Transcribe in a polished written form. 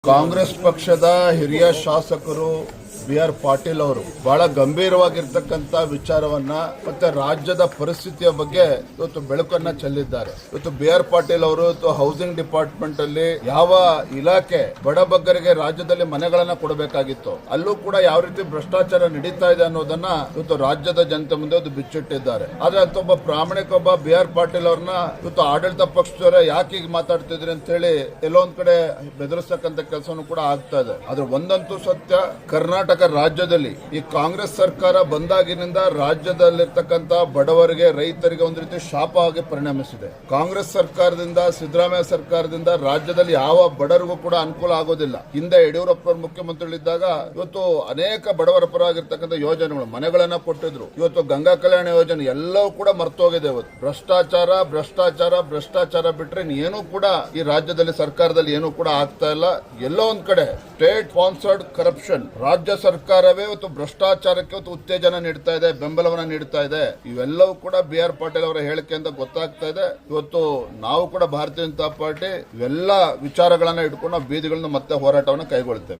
ಕಾಂಗ್ರೆಸ್ ಪಕ್ಷದ ಹಿರಿಯ ಶಾಸಕರು ಬಿ.ಆರ್. ಪಾಟೀಲ್ ಅವರು ಬಹಳ ಗಂಭೀರವಾಗಿರ್ತಕ್ಕಂಥ ವಿಚಾರವನ್ನ ಮತ್ತೆ ರಾಜ್ಯದ ಪರಿಸ್ಥಿತಿಯ ಬಗ್ಗೆ ಇವತ್ತು ಬೆಳಕನ್ನ ಚೆಲ್ಲಿದ್ದಾರೆ. ಇವತ್ತು ಬಿ.ಆರ್. ಪಾಟೀಲ್ ಅವರು ಇವತ್ತು ಹೌಸಿಂಗ್ ಡಿಪಾರ್ಟ್ಮೆಂಟ್ ಅಲ್ಲಿ ಯಾವ ಇಲಾಖೆ ಬಡಬಗ್ಗರಿಗೆ ರಾಜ್ಯದಲ್ಲಿ ಮನೆಗಳನ್ನ ಕೊಡಬೇಕಾಗಿತ್ತು ಅಲ್ಲೂ ಕೂಡ ಯಾವ ರೀತಿ ಭ್ರಷ್ಟಾಚಾರ ನಡೀತಾ ಇದೆ ಅನ್ನೋದನ್ನ ಇವತ್ತು ರಾಜ್ಯದ ಜನತೆ ಮುಂದೆ ಒಂದು ಬಿಚ್ಚಿಟ್ಟಿದ್ದಾರೆ. ಆದ್ರೆ ಅಂತ ಒಬ್ಬ ಪ್ರಾಮಾಣಿಕ ಒಬ್ಬ ಬಿ.ಆರ್. ಪಾಟೀಲ್ ಅವ್ರನ್ನ ಇವತ್ತು ಆಡಳಿತ ಪಕ್ಷದವರ ಯಾಕೆ ಈಗ ಮಾತಾಡ್ತಿದ್ರಿ ಅಂತ ಹೇಳಿ ಎಲ್ಲೊಂದ್ ಕಡೆ ಬೆದರಿಸ್ತಕ್ಕಂಥ ಕೆಲಸನೂ ಕೂಡ ಆಗ್ತಾ ಇದೆ. ಆದ್ರೆ ಒಂದಂತೂ ಸತ್ಯ, ಕರ್ನಾಟಕ ರಾಜ್ಯದಲ್ಲಿ ಈ ಕಾಂಗ್ರೆಸ್ ಸರ್ಕಾರ ಬಂದಾಗಿನಿಂದ ರಾಜ್ಯದಲ್ಲಿರ್ತಕ್ಕಂಥ ಬಡವರಿಗೆ ರೈತರಿಗೆ ಒಂದು ರೀತಿ ಶಾಪವಾಗಿ ಪರಿಣಮಿಸಿದೆ. ಕಾಂಗ್ರೆಸ್ ಸರ್ಕಾರದಿಂದ ಸಿದ್ದರಾಮಯ್ಯ ಸರ್ಕಾರದಿಂದ ರಾಜ್ಯದಲ್ಲಿ ಯಾವ ಬಡವರಿಗೂ ಕೂಡ ಅನುಕೂಲ ಆಗೋದಿಲ್ಲ. ಹಿಂದೆ ಯಡಿಯೂರಪ್ಪ ಮುಖ್ಯಮಂತ್ರಿಗಳಿದ್ದಾಗ ಇವತ್ತು ಅನೇಕ ಬಡವರ ಪರವಾಗಿರ್ತಕ್ಕಂಥ ಯೋಜನೆಗಳು ಮನೆಗಳನ್ನ ಕೊಟ್ಟಿದ್ರು. ಇವತ್ತು ಗಂಗಾ ಕಲ್ಯಾಣ ಯೋಜನೆ ಎಲ್ಲವೂ ಕೂಡ ಮರ್ತೋಗಿದೆ. ಇವತ್ತು ಭ್ರಷ್ಟಾಚಾರ ಭ್ರಷ್ಟಾಚಾರ ಭ್ರಷ್ಟಾಚಾರ ಬಿಟ್ರೆ ಏನೂ ಕೂಡ ಈ ರಾಜ್ಯದಲ್ಲಿ ಸರ್ಕಾರದಲ್ಲಿ ಏನೂ ಕೂಡ ಆಗ್ತಾ ಇಲ್ಲ. ಎಲ್ಲೋ ಒಂದ್ ಕಡೆ ಸ್ಟೇಟ್ ಸ್ಪಾನ್ಸರ್ಡ್ ಕರಪ್ಷನ್, ರಾಜ್ಯ ಸರ್ಕಾರವೇ ಇವತ್ತು ಭ್ರಷ್ಟಾಚಾರಕ್ಕೆ ಇವತ್ತು ಉತ್ತೇಜನ ನೀಡ್ತಾ ಇದೆ, ಬೆಂಬಲವನ್ನ ನೀಡ್ತಾ ಇದೆ. ಇವೆಲ್ಲವೂ ಕೂಡ ಬಿ.ಆರ್. ಪಾಟೀಲ್ ಅವರ ಹೇಳಿಕೆಯಿಂದ ಗೊತ್ತಾಗ್ತಾ ಇದೆ. ಇವತ್ತು ನಾವು ಕೂಡ ಭಾರತೀಯ ಜನತಾ ಪಾರ್ಟಿ ಇವೆಲ್ಲ ವಿಚಾರಗಳನ್ನ ಇಟ್ಕೊಂಡು ಬೀದಿಗಳನ್ನ ಮತ್ತೆ ಹೋರಾಟವನ್ನು ಕೈಗೊಳ್ತೇವೆ.